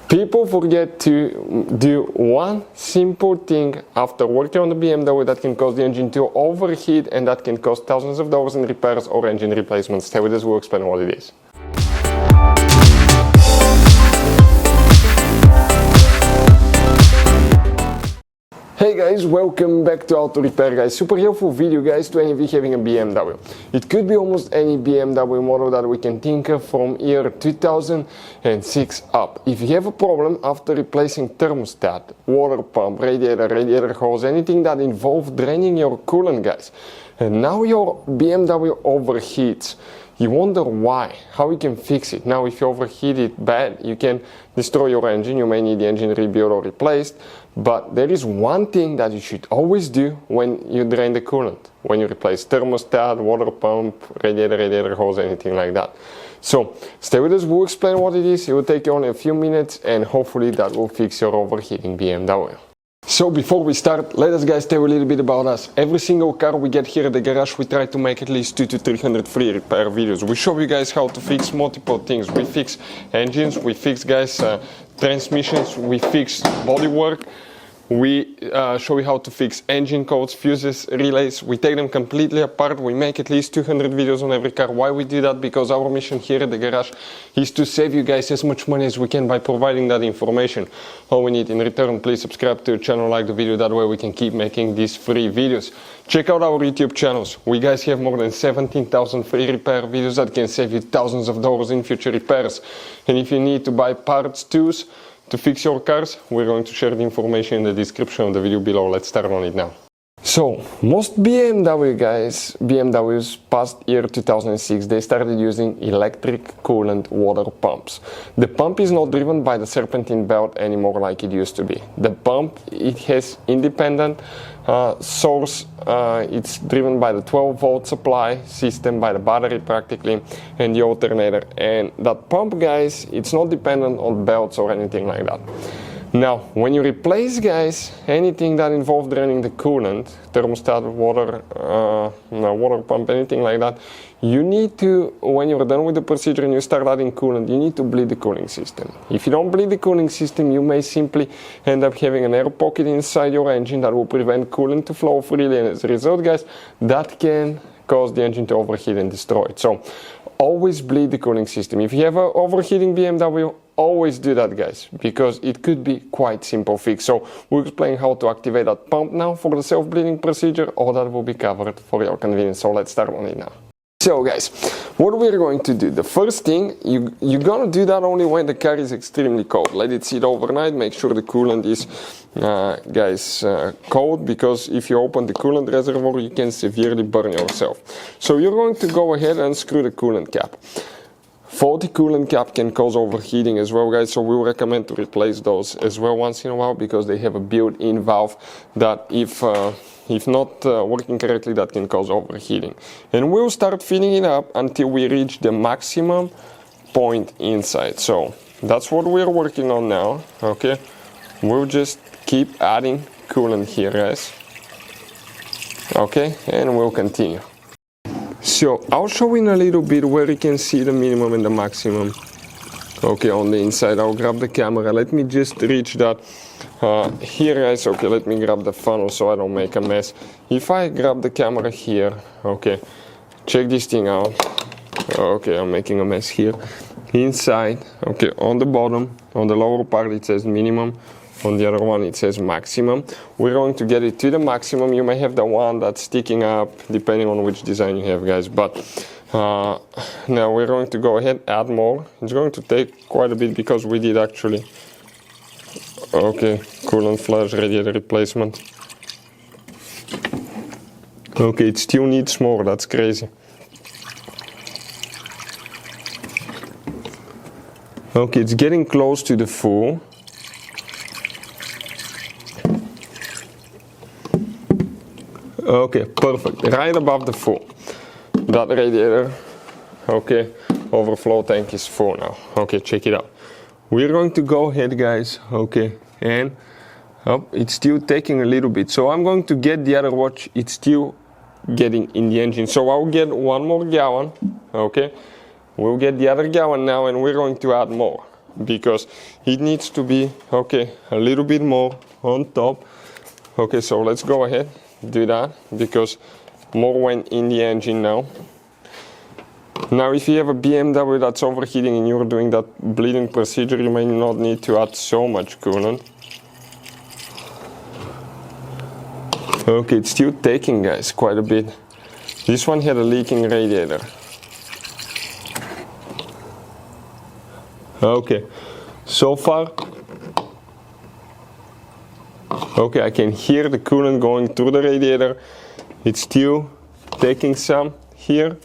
People forget to do one simple thing after working on the BMW that can cause the engine to overheat, and that can cost thousands of dollars in repairs or engine replacements. Stay with us, we'll explain what it is. Hey guys, welcome back to Auto Repair guys. Super helpful video guys to any of you having a BMW. It could be almost any BMW model that we can think of from year 2006 up. If you have a problem after replacing thermostat, water pump, radiator hose, anything that involves draining your coolant guys, and now your BMW overheats, you wonder why, how you can fix it. Now if you overheat it bad, you can destroy your engine, you may need the engine rebuilt or replaced, but there is one thing that you should always do when you drain the coolant, when you replace thermostat, water pump, radiator hose, anything like that. So stay with us, we'll explain what it is, it will take you only a few minutes and hopefully that will fix your overheating BMW. So before we start, let us guys tell you a little bit about us. Every single car we get here at the garage, we try to make at least 200 to 300 free repair videos. We show you guys how to fix multiple things. We fix engines, we fix guys transmissions, we fix bodywork. We show you how to fix engine codes, fuses, relays. We take them completely apart. We make at least 200 videos on every car. Why we do that? Because our mission here at the garage is to save you guys as much money as we can by providing that information. All we need in return, please subscribe to the channel, like the video, that way we can keep making these free videos. Check out our YouTube channels. We guys have more than 17,000 free repair videos that can save you thousands of dollars in future repairs. And if you need to buy parts, tools, to fix your cars, we're going to share the information in the description of the video below. Let's start on it now. So, most BMWs past year 2006, they started using electric coolant water pumps. The pump is not driven by the serpentine belt anymore like it used to be. The pump, it has independent source, it's driven by the 12-volt supply system, by the battery practically, and the alternator. And that pump, guys, it's not dependent on belts or anything like that. Now, when you replace, guys, anything that involves draining the coolant, thermostat, water pump, anything like that, you need to, when you're done with the procedure and you start adding coolant, you need to bleed the cooling system. If you don't bleed the cooling system, you may simply end up having an air pocket inside your engine that will prevent coolant to flow freely, and as a result, guys, that can cause the engine to overheat and destroy it. So, always bleed the cooling system. If you have an overheating BMW, always do that, guys, because it could be quite simple fix. So we'll explain how to activate that pump now for the self-bleeding procedure. All that will be covered for your convenience. So let's start on it now. So guys, what we're going to do, the first thing, you're gonna do that only when the car is extremely cold. Let it sit overnight, make sure the coolant is, cold, because if you open the coolant reservoir, you can severely burn yourself. So you're going to go ahead and unscrew the coolant cap. Faulty coolant cap can cause overheating as well, guys, so we will recommend to replace those as well once in a while, because they have a built-in valve that if not working correctly, that can cause overheating. And we'll start filling it up until we reach the maximum point inside. So that's what we're working on now, okay? We'll just keep adding coolant here, guys. Okay, and we'll continue. So I'll show in a little bit where you can see the minimum and the maximum. Okay, on the inside, I'll grab the camera. Let me just reach that here, guys. Okay, let me grab the funnel so I don't make a mess. If I grab the camera here, okay, check this thing out. Okay, I'm making a mess here. Inside, okay, on the bottom, on the lower part, it says minimum. On the other one it says maximum. We're going to get it to the maximum. You may have the one that's sticking up depending on which design you have, guys, but now we're going to go ahead, add more. It's going to take quite a bit because we did actually, okay, coolant flush, radiator replacement. Okay, it still needs more, that's crazy. Okay, it's getting close to the full. Okay, perfect, right above the full. That radiator, okay, overflow tank is full now. Okay, check it out. We're going to go ahead, guys, okay, and it's still taking a little bit. So I'm going to get the other watch, it's still getting in the engine. So I'll get one more gallon, okay. We'll get the other gallon now and we're going to add more. because it needs to be, okay, a little bit more on top. Okay, so let's go ahead, do that, because more went in the engine now. Now if you have a BMW that's overheating and you're doing that bleeding procedure, you may not need to add so much coolant. Okay, it's still taking, guys, quite a bit. This one had a leaking radiator. Okay, so far, okay, I can hear the coolant going through the radiator. It's still taking some here.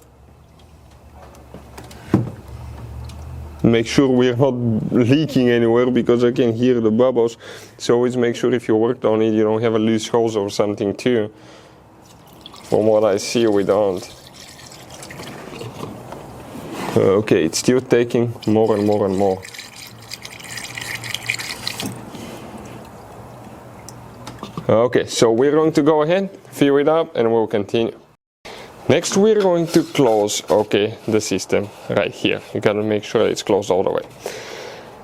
Make sure we're not leaking anywhere because I can hear the bubbles. So always make sure if you worked on it, you don't have a loose hose or something too. From what I see, we don't. Okay, it's still taking more and more and more. Okay, so we're going to go ahead, fill it up, and we'll continue. Next, we're going to close, okay, the system right here. You gotta make sure it's closed all the way.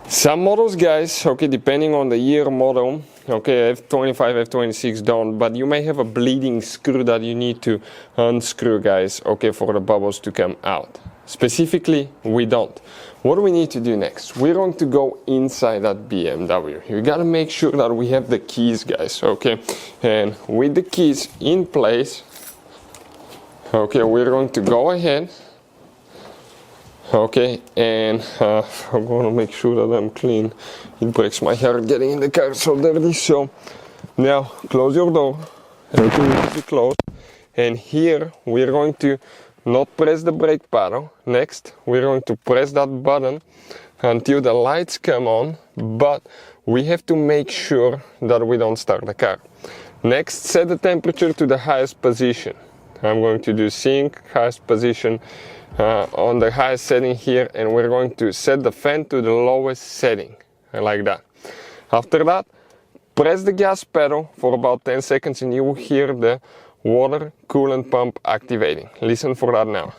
Some models, guys, okay, depending on the year model, okay, F25, F26 don't, but you may have a bleeding screw that you need to unscrew, guys, okay, for the bubbles to come out. Specifically, we don't. What do we need to do next? We're going to go inside that BMW. You gotta make sure that we have the keys, guys, okay? And with the keys in place, okay, we're going to go ahead, okay, and I'm going to make sure that I'm clean. It breaks my heart getting in the car so dirty. So now close your door, everything needs to be closed, and here we're going to not press the brake pedal. Next, we're going to press that button until the lights come on, but we have to make sure that we don't start the car. Next, set the temperature to the highest position. I'm going to do sync, highest position on the highest setting here, and we're going to set the fan to the lowest setting, like that. After that, press the gas pedal for about 10 seconds and you will hear the water coolant pump activating. Listen for that now.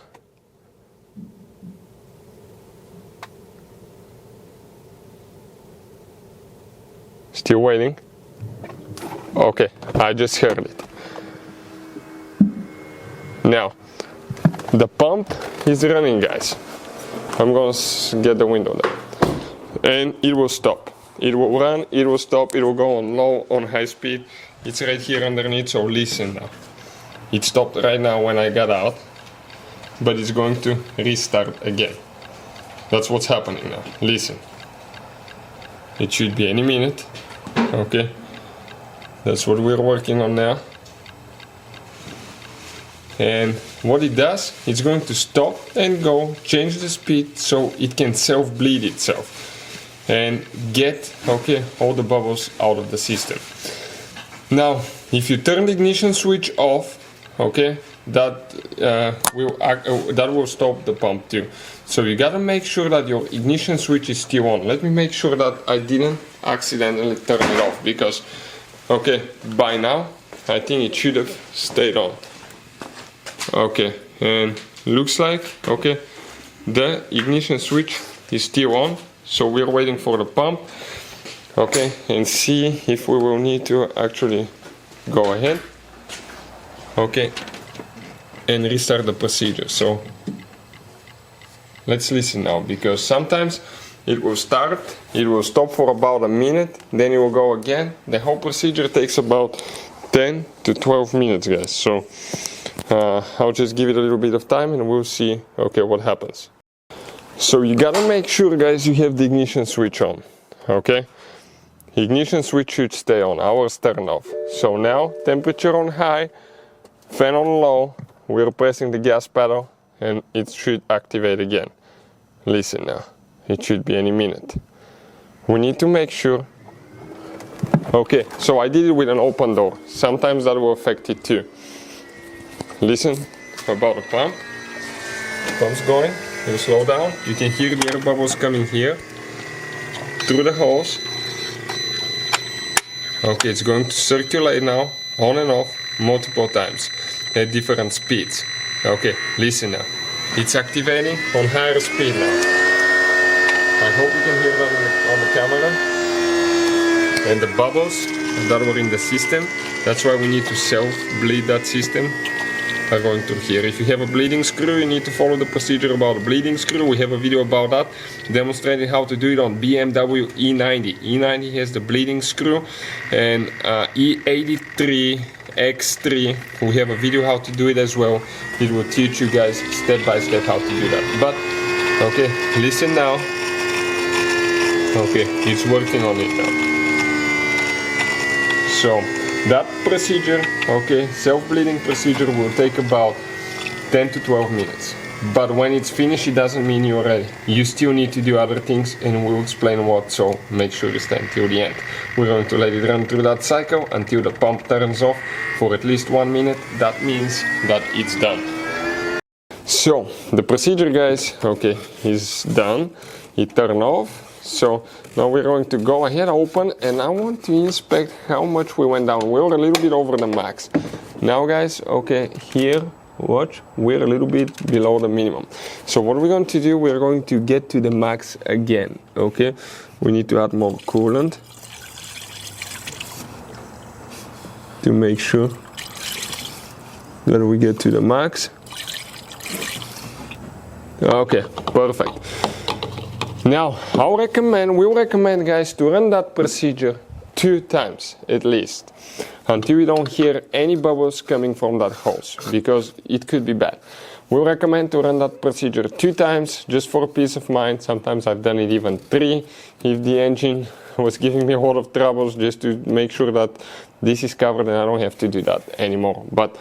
Still waiting? Okay, I just heard it. Now, the pump is running, guys. I'm gonna get the window down. And it will stop. It will run, it will stop, it will go on low, on high speed. It's right here underneath, so listen now. It stopped right now when I got out, but it's going to restart again. That's what's happening now. Listen. It should be any minute. Okay. That's what we're working on now. And what it does, it's going to stop and go, change the speed so it can self-bleed itself and get, okay, all the bubbles out of the system. Now, if you turn the ignition switch off, okay, that will stop the pump too. So you gotta make sure that your ignition switch is still on. Let me make sure that I didn't accidentally turn it off because, okay, by now I think it should have stayed on. Okay, and looks like, okay, the ignition switch is still on, so we're waiting for the pump, okay, and see if we will need to actually go ahead, okay, and restart the procedure. So let's listen now, because sometimes it will start, it will stop for about a minute, then it will go again. The whole procedure takes about 10 to 12 minutes, guys. So I'll just give it a little bit of time and we'll see, okay, what happens. So you gotta make sure, guys, you have the ignition switch on, okay? Ignition switch should stay on, ours turned off. So now, temperature on high, fan on low, we're pressing the gas pedal and it should activate again. Listen now, it should be any minute. We need to make sure. Okay, so I did it with an open door. Sometimes that will affect it too. Listen about the pump. The pump's going, it will slow down. You can hear the air bubbles coming here through the hose. Okay, it's going to circulate now, on and off, multiple times at different speeds. Okay, listen now. It's activating on higher speed now. I hope you can hear that on the camera. And the bubbles that were in the system, that's why we need to self-bleed that system, are going through here. If you have a bleeding screw, you need to follow the procedure about a bleeding screw. We have a video about that, demonstrating how to do it on BMW E90. E90 has the bleeding screw, and E83 X3, we have a video how to do it as well. It will teach you guys step by step how to do that. But okay, listen now. Okay, it's working on it now. So that procedure, okay, self-bleeding procedure will take about 10 to 12 minutes. But when it's finished, it doesn't mean you're ready. You still need to do other things, and we'll explain what, so make sure you stay until the end. We're going to let it run through that cycle until the pump turns off for at least 1 minute. That means that it's done. So the procedure, guys, okay, is done. It turned off. So now we're going to go ahead, open, and I want to inspect how much we went down. We're a little bit over the max. Now, guys, okay, here, watch, we're a little bit below the minimum. So what we're going to do, we're going to get to the max again, okay? We need to add more coolant to make sure that we get to the max. Okay, perfect. Now, we'll recommend, guys, to run that procedure 2 times at least, until you don't hear any bubbles coming from that hose, because it could be bad. We'll recommend to run that procedure 2 times, just for peace of mind. Sometimes I've done it even 3, if the engine was giving me a lot of troubles, just to make sure that this is covered and I don't have to do that anymore. But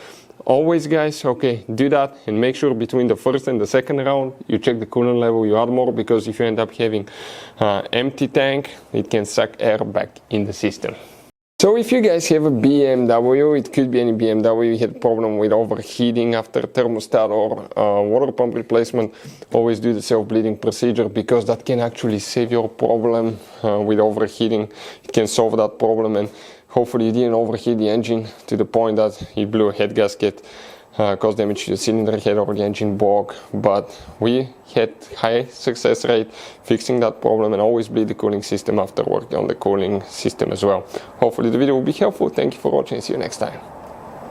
always, guys, okay, do that, and make sure between the first and the second round you check the coolant level, you add more, because if you end up having empty tank, it can suck air back in the system. So if you guys have a BMW, it could be any BMW, you had a problem with overheating after thermostat or water pump replacement, always do the self-bleeding procedure, because that can actually save your problem with overheating. It can solve that problem, and hopefully you didn't overheat the engine to the point that you blew a head gasket, caused damage to the cylinder head or the engine block. But we had high success rate fixing that problem, and always bleed the cooling system after working on the cooling system as well. Hopefully the video will be helpful. Thank you for watching. See you next time.